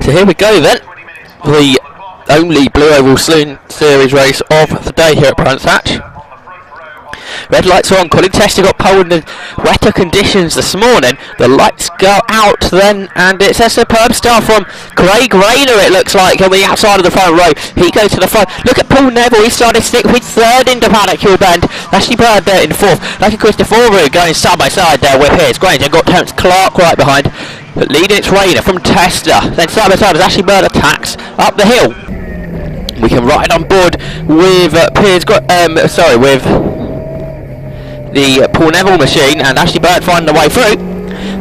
So here we go then, the only Blue Oval Saloon Series race of the day here at Brands Hatch. Red lights are on. Colin Tester got pole in the wetter conditions this morning. The lights go out then, and it's a superb start from Craig Rayner, it looks like, on the outside of the front row. He goes to the front. Look at Paul Nevill. He started stick with third into paddock Hill Bend. Ashley Bird there in fourth. Like a Christopher going side by side there with his Grange. They've got Terence Clark right behind. But leading it's Rayner from Tester. Then side by side as Ashley Bird attacks up the hill. We can ride on board with with the Paul Nevill machine, and Ashley Bird finding the way through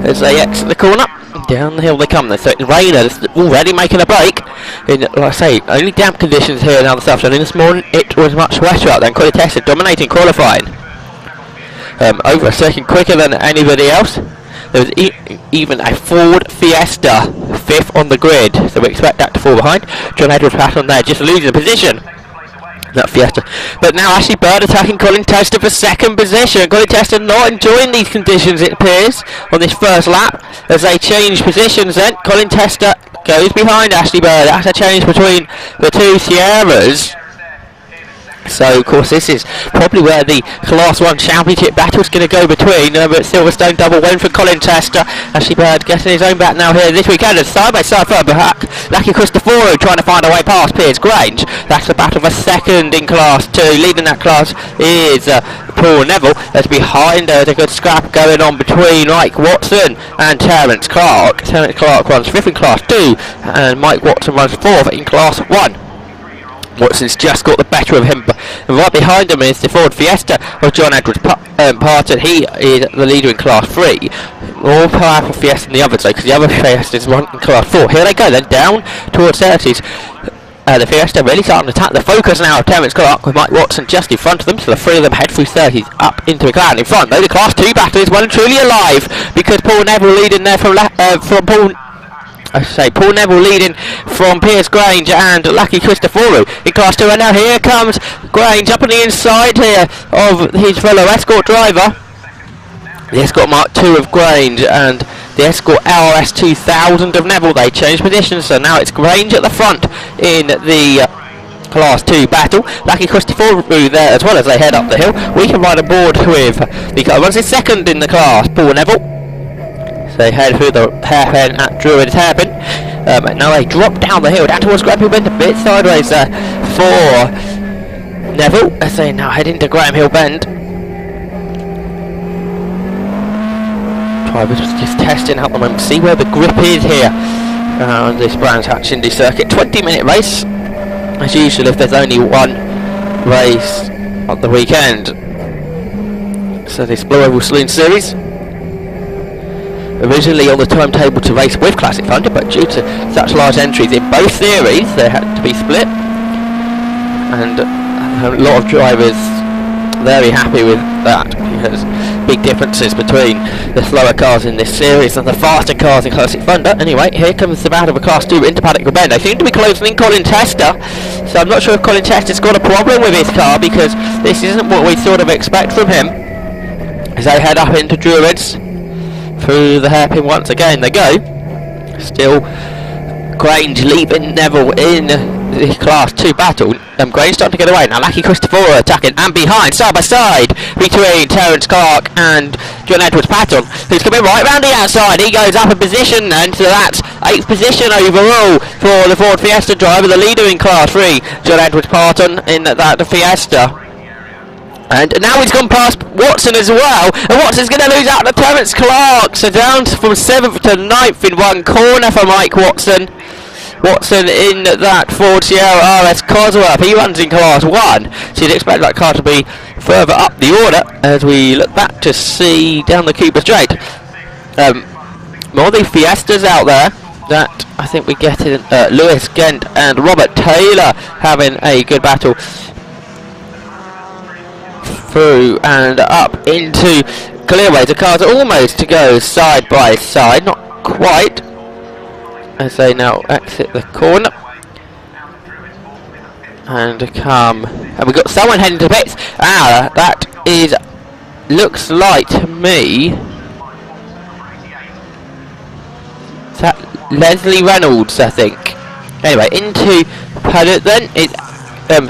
as they exit the corner. Down the hill they come. So Rayner already making a break in, like I say, only damp conditions here now this afternoon. This morning it was much wetter out then. Colin Tester dominating qualifying, over a second quicker than anybody else. There was even a Ford Fiesta fifth on the grid, so we expect that to fall behind. John Edwards Pat on there just losing the position. That Fiesta. But now Ashley Bird attacking Colin Tester for second position. Colin Tester not enjoying these conditions, it appears, on this first lap as they change positions then. Colin Tester goes behind Ashley Bird. That's a change between the two Sierras. So of course this is probably where the Class 1 Championship battle is going to go between, but Silverstone double win for Colin Tester. Ashley Bird getting his own back now here this weekend, and side by side further back Lucky Christopher trying to find a way past Piers Grange. That's the battle for second in Class 2. Leading that class is Paul Nevill. There's behind there's a good scrap going on between Mike Watson and Terence Clark. Terence Clark runs 5th in Class 2 and Mike Watson runs 4th in Class 1. Watson's just got the better of him, and right behind him is the Ford Fiesta of John Edwards Parton. He is the leader in Class 3. More powerful Fiesta than the others though, because the other Fiesta is one in Class 4. Here they go then, down towards 30s. The Fiesta really starting to attack the focus now of Terence Clark, with Mike Watson just in front of them, so the three of them head through 30s up into McLaren in front. Though the Class 2 battle is well and truly alive, because Paul Nevill leading there from Paul Nevill leading from Piers Grange and Lucky Christopher in Class 2, and now here comes Grange up on the inside here of his fellow Escort driver. The Escort Mark II of Grange and the Escort LS 2000 of Nevill. They changed positions, so now it's Grange at the front in the Class 2 battle. Lucky Christopher there as well as they head up the hill. We can ride aboard with the car runs in second in the class, Paul Nevill. So they head through the hairpin at Druid's hairpin. And now they drop down the hill, down towards Graham Hill Bend, a bit sideways there for Nevill as they now head into Graham Hill Bend. Drivers just testing out the moment, see where the grip is here on this Brands Hatch Indy circuit. 20-minute race, as usual if there's only one race on the weekend. So this Blue Oval Saloon Series, originally on the timetable to race with Classic Thunder, but due to such large entries in both series they had to be split, and a lot of drivers very happy with that, because big differences between the slower cars in this series and the faster cars in Classic Thunder. Anyway, here comes the battle of a Class 2 into paddock Bend. They seem to be closing in Colin Tester, so I'm not sure if Colin Tester's got a problem with his car, because this isn't what we sort of expect from him. As they head up into Druids through the hairpin once again they go. Still Grange leaving Nevill in the Class 2 battle. Grange starting to get away now. Lucky Christopher attacking, and behind side by side between Terence Clark and John Edwards Patton, who's coming right round the outside. He goes up a position, and so that's 8th position overall for the Ford Fiesta driver, the leader in Class 3, John Edwards Patton in that Fiesta. And now he's gone past Watson as well, and Watson's going to lose out to Terence Clark, so down from 7th to 9th in one corner for Mike Watson. Watson in that Ford Sierra RS Cosworth, he runs in Class 1, so you'd expect that car to be further up the order as we look back to see down the Cooper Straight. More of the Fiestas out there that I think we get in Lewis Gent and Robert Taylor having a good battle through and up into clearways. The cars are almost to go side by side, not quite, as they now exit the corner and come, and we've got someone heading to pits. That is, looks like to me, that Leslie Reynolds, I think. Anyway, into paddock then. It's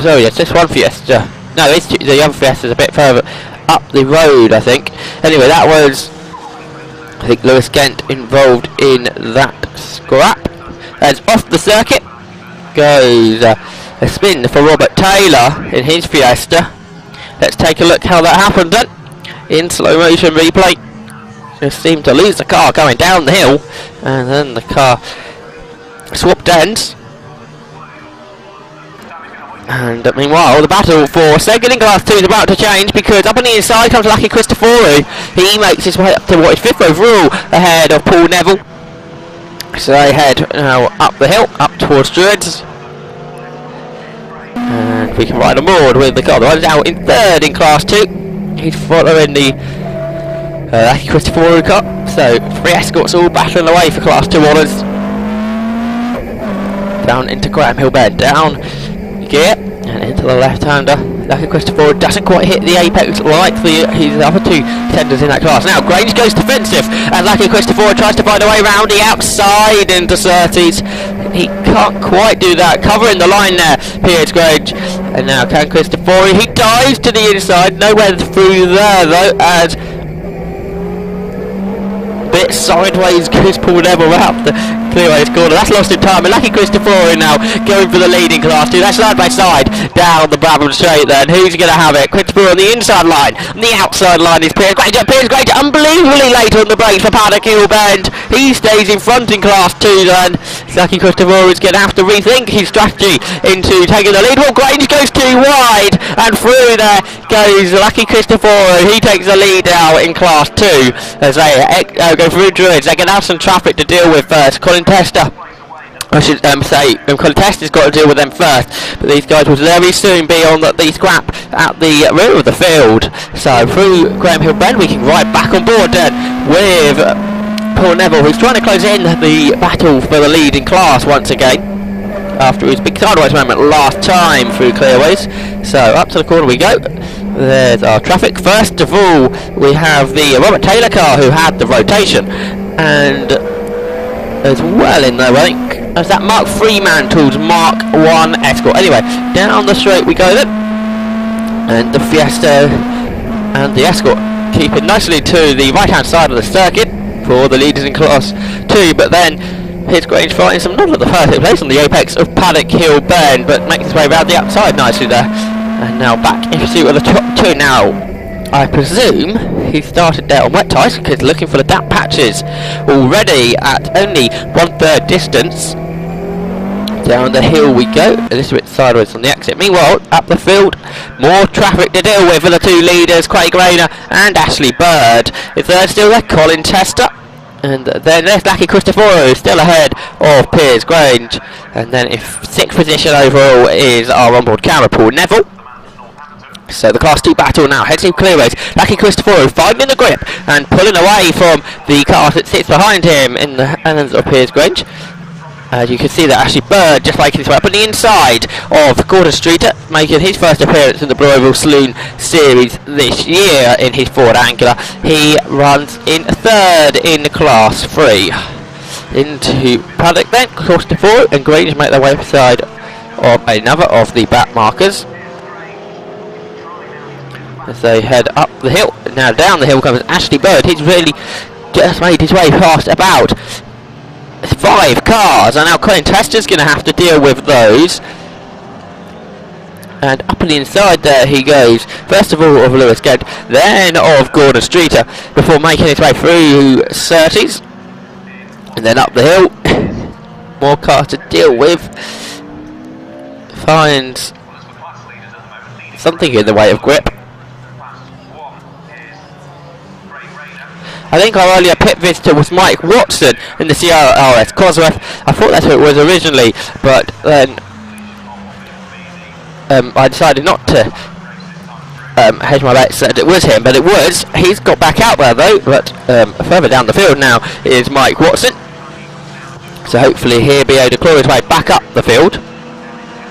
sorry, it's just one Fiesta. No, it's the other Fiesta's a bit further up the road, I think. Anyway, that was, I think, Lewis Kent involved in that scrap. As off the circuit goes a spin for Robert Taylor in his Fiesta. Let's take a look how that happened then. In slow motion replay. Just seemed to lose the car going down the hill, and then the car swapped ends. And meanwhile, the battle for second in Class 2 is about to change, because up on the inside comes Lucky Cristoforo. He makes his way up to what is 5th overall, ahead of Paul Nevill. So they head now up the hill, up towards Druids. And we can ride on board with the car. The one's out in 3rd in Class 2. He's following the Lucky Cristoforo car. So 3 escorts all battling away for Class 2 honours. Down into Graham Hill Bend, down gear and into the left-hander. Lucky Cristoforo doesn't quite hit the apex like his other 2 contenders in that class. Now Grange goes defensive and Lucky Cristoforo tries to find a way around the outside into Surtees. He can't quite do that, covering the line there, Piers Grange. And now can Cristoforo, he dives to the inside, nowhere through there though, as bit sideways goes Paul Nevill out the clearways corner. That's lost in time, and Lucky Cristoforo now going for the lead in Class 2. That's side by side down the Brabham Straight then. Who's going to have it? Cristoforo on the inside line. On the outside line is Piers Grange. Piers Grange unbelievably late on the brakes for Paddock Hill Bend. He stays in front in Class 2 then. Lucky Cristoforo is going to have to rethink his strategy into taking the lead. Well, Grange goes too wide, and through there goes Lucky Cristoforo. He takes the lead now in Class 2 as they go through Druids. They're going to have some traffic to deal with first. Colin Tester, I should say, Colin Tester's got to deal with them first, but these guys will very soon be on the scrap at the rear of the field. So through Graham Hill Bend we can ride back on board then with Paul Nevill, who's trying to close in the battle for the lead in class once again after his big sideways moment last time through clearways. So up to the corner we go. There's our traffic. First of all, we have the Robert Taylor car who had the rotation, and as well in there, I think, as that Mark Fremantle's Mark 1 Escort. Anyway, down the straight we go then, and the Fiesta and the Escort keeping nicely to the right hand side of the circuit for the leaders in Class 2, but then Piers Grange finds some not at the perfect place on the apex of Paddock Hill Bend, but makes his way around the outside nicely there. And now back in pursuit of the top 2. Now, I presume he started there on wet tyres because looking for the damp patches already at only 1/3 distance. Down the hill we go, a little bit sideways on the exit. Meanwhile, up the field, more traffic to deal with for the 2 leaders, Craig Rayner and Ashley Bird. If they're still there, Colin Tester. And then there's Lucky Cristoforo still ahead of Piers Grange. And then if 6th position overall is our onboard camera, Paul Nevill. So the Class 2 battle now heads through clearways. Lucky Cristoforo finding the grip and pulling away from the car that sits behind him in the hands of Piers Grange. As you can see that Ashley Bird just making his way up on the inside of Gordon Streeter, making his first appearance in the Blue Oval Saloon Series this year in his Ford Angular. He runs in 3rd in Class 3. Into Paddock then, Cristoforo and Grange make their way beside of another of the back markers as they head up the hill. Now down the hill comes Ashley Bird. He's really just made his way past about 5 cars, and now Colin Tester's going to have to deal with those. And up on the inside there he goes, first of all of Lewis Kent, then of Gordon Streeter, before making his way through Surtees. And then up the hill, more cars to deal with. Finds something in the way of grip. I think our earlier pit visitor was Mike Watson in the CRS Cosworth. I thought that's who it was originally, but then I decided not to hedge my bets that it was him, but it was. He's got back out there though, but further down the field now is Mike Watson. So hopefully he'll be able to claw his way back up the field.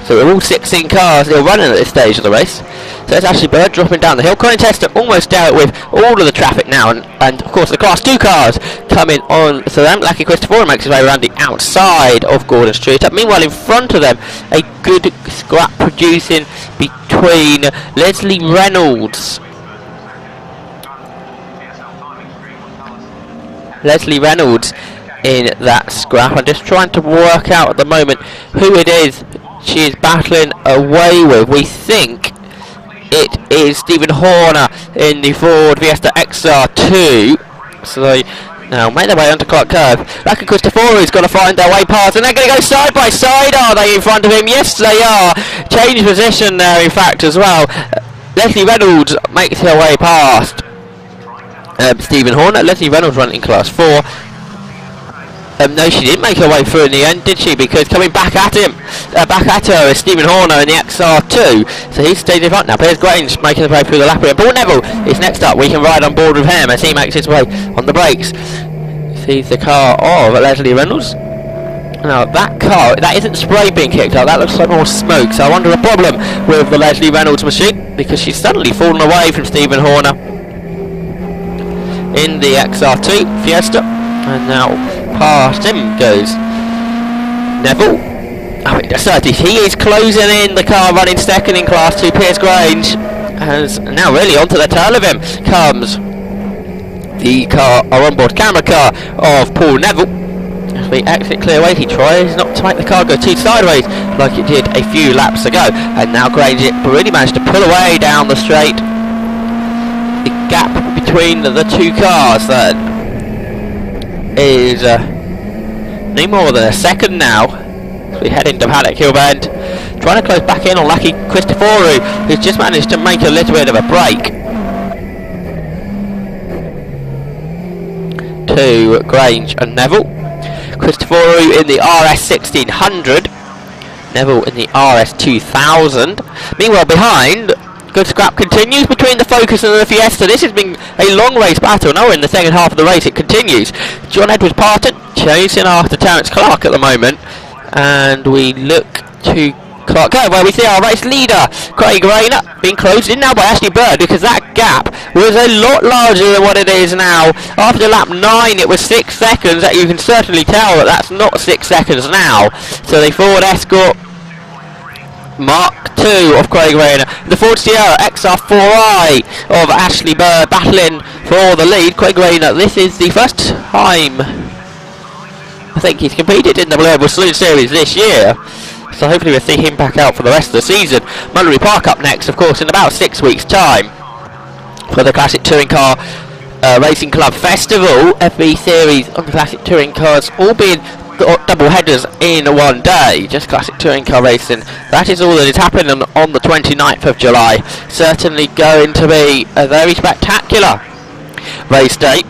So we're all 16 cars still running at this stage of the race. So it's Ashley Bird dropping down the hill. Colin Tester almost dealt with all of the traffic now, and of course the Class 2 cars coming on. So them, Lucky Christopher makes his way around the outside of Gordon Street. Meanwhile, in front of them, a good scrap producing between Leslie Reynolds. In that scrap. I'm just trying to work out at the moment who it is she is battling away with. We think it is Stephen Horner in the Ford Fiesta XR2. So they now make their way onto Clark Curve. Lucky Christopher's got to find their way past, and they're going to go side by side. Are they in front of him? Yes, they are. Change position there, in fact, as well. Leslie Reynolds makes her way past Stephen Horner. Leslie Reynolds running in Class 4. No, she didn't make her way through in the end, did she? Because coming back at him, back at her is Stephen Horner in the XR2. So he's stayed in front now. Piers Grange making his way through the lap here. Paul Nevill is next up. We can ride on board with him as he makes his way on the brakes. Sees the car of Leslie Reynolds. Now that car, that isn't spray being kicked out. That looks like more smoke. So I wonder a problem with the Leslie Reynolds machine, because she's suddenly fallen away from Stephen Horner in the XR2 Fiesta. And now past him goes Nevill. He is closing in the car running second in Class 2. Piers Grange has now really onto the tail of him comes the car, or onboard camera car of Paul Nevill. As we exit clearway, he tries not to make the car go too sideways like it did a few laps ago. And now Grange really managed to pull away down the straight. The gap between the two cars then is no more than a second now. As we head into Paddock Hill Bend, trying to close back in on Lucky Christopher, who's just managed to make a little bit of a break to Grange and Nevill. Christopher in the RS 1600, Nevill in the RS 2000. Meanwhile behind, good scrap continues between the Focus and the Fiesta. This has been a long race battle. Now in the second half of the race it continues. John Edwards Parton chasing after Terence Clark at the moment. And we look to Clark Curve, where we see our race leader, Craig Rayner, being closed in now by Ashley Bird, because that gap was a lot larger than what it is now. After lap 9 it was 6 seconds. That you can certainly tell that that's not 6 seconds now. So the Ford Escort Mark II of Craig Rayner, the Ford Sierra XR4i of Ashley Bird battling for the lead. Craig Rayner, this is the first time I think he's competed in the Blue Oval Saloon Series this year, so hopefully we'll see him back out for the rest of the season. Mullery Park up next, of course, in about 6 weeks' time for the Classic Touring Car Racing Club Festival. FB Series on the Classic Touring Cars all being double headers in one day, just Classic Touring Car Racing. That is all that is happening on the 29th of July. Certainly going to be a very spectacular race day.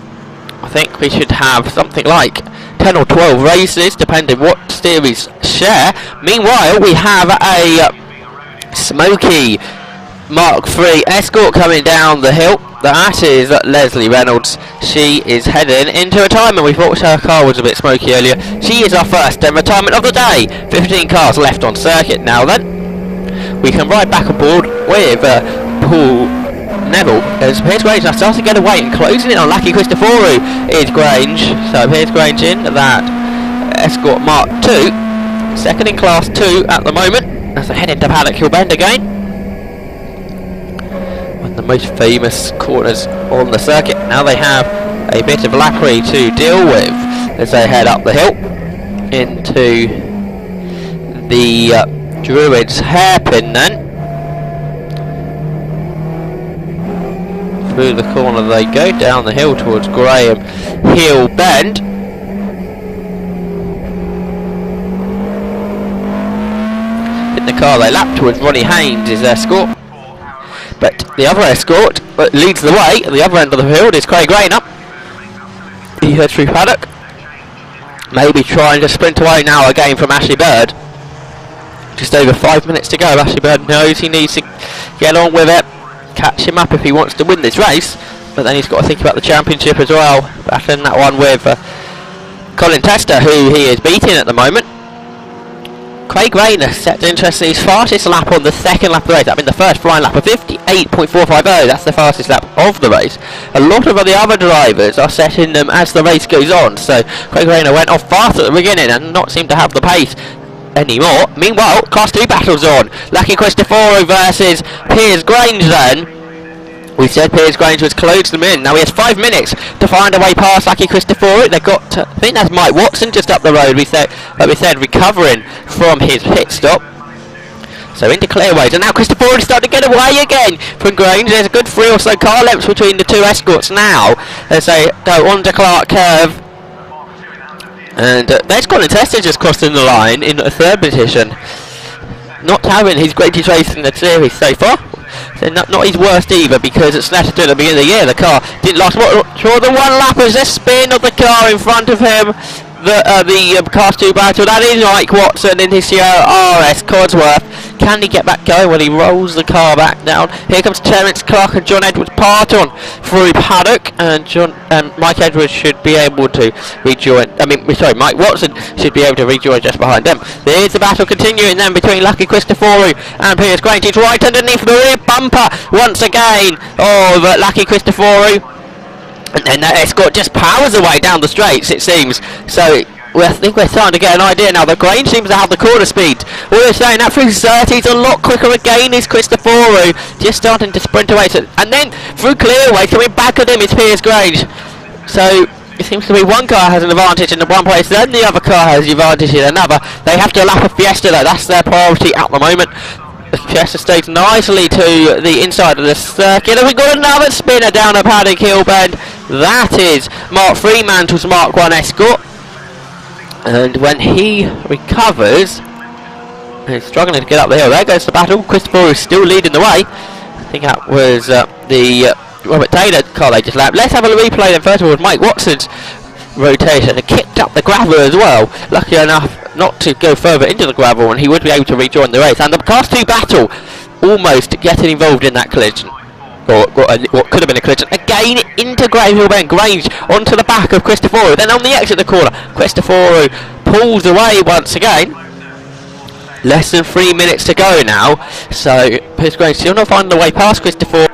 I think we should have something like 10 or 12 races, depending what series share. Meanwhile, we have a smoky Mark III Escort coming down the hill. That is Leslie Reynolds. She is heading into retirement. We thought her car was a bit smoky earlier. She is our first retirement of the day. 15 cars left on circuit now then. We can ride back aboard with Paul Nevill, as Piers Grange now starts to get away and closing in on Lucky Christopher is Grange. So Piers Grange in that Escort Mark II, second in Class 2 at the moment, as they head into Paddock Hill Bend again. One of the most famous corners on the circuit. Now they have a bit of lappery to deal with as they head up the hill into the Druids hairpin then. Through the corner they go, down the hill towards Graham Hill Bend. In the car they lap towards Ronnie Haynes' Escort. But the other Escort leads the way at the other end of the field is Craig Rayner. He heads through Paddock. Maybe trying to sprint away now again from Ashley Bird. Just over 5 minutes to go. Ashley Bird knows he needs to get on with it, catch him up if he wants to win this race, but then he's got to think about the championship as well. Battling that one with Colin Tester, who he is beating at the moment. Craig Rayner set interesting his fastest lap on the second lap of the race. I mean the first flying lap of 58.450. That's the fastest lap of the race. A lot of the other drivers are setting them as the race goes on. So Craig Rayner went off fast at the beginning and not seem to have the pace anymore. Meanwhile, Class 2 battles on. Lucky Cristoforo versus Piers Grange then. We said Piers Grange was closed them in. Now he has 5 minutes to find a way past Lucky Cristoforo. They've got, I think that's Mike Watson just up the road. We said recovering from his pit stop. So into clearways, and now Cristoforo is starting to get away again from Grange. There's a good 3 or so car lengths between the two escorts now as they go on to Clark Curve. And there's Colin Tester just crossing the line in a third position. Not having his greatest race in the series so far. So not his worst either, because it's Snatter at the beginning of the year. The car didn't last more than one lap as the spin of the car in front of him. The Class 2 battle, that is Mike Watson in his RS Codsworth. Can he get back going when he rolls the car back down? Here comes Terence Clark and John Edwards part on through paddock, and Mike Edwards should be able to rejoin. Mike Watson should be able to rejoin just behind them. There's the battle continuing then between Lucky Cristoforo and Piers Grange. He's right underneath the rear bumper once again. Oh, but Lucky Cristoforo. And then that escort just powers away down the straights, it seems. So I think we're starting to get an idea now that Grange seems to have the corner speed. All they're saying that through 30 is a lot quicker again is Cristoforo, just starting to sprint away. And then through clearway, coming back at him is Piers Grange. So it seems to be one car has an advantage in the one place, then the other car has the advantage in another. They have to lap a Fiesta though, that's their priority at the moment. The Fiesta stays nicely to the inside of the circuit, and we've got another spinner down a paddock hill bend. That is Mark Fremantle's Mark 1 Escort, and when he recovers, he's struggling to get up the hill. There goes the battle. Cristoforo is still leading the way. I think that was the Robert Taylor car they just lapped. Let's have a replay then first of all with Mike Watson's rotation. It kicked up the gravel as well. Lucky enough not to go further into the gravel, and he would be able to rejoin the race. And the Class 2 battle almost getting involved in that collision. Or what could have been a collision. Again into Gravel Bend. Grange onto the back of Cristoforo. Then on the exit of the corner, Cristoforo pulls away once again. Less than 3 minutes to go now. So Piers Grange still not finding the way past Cristoforo.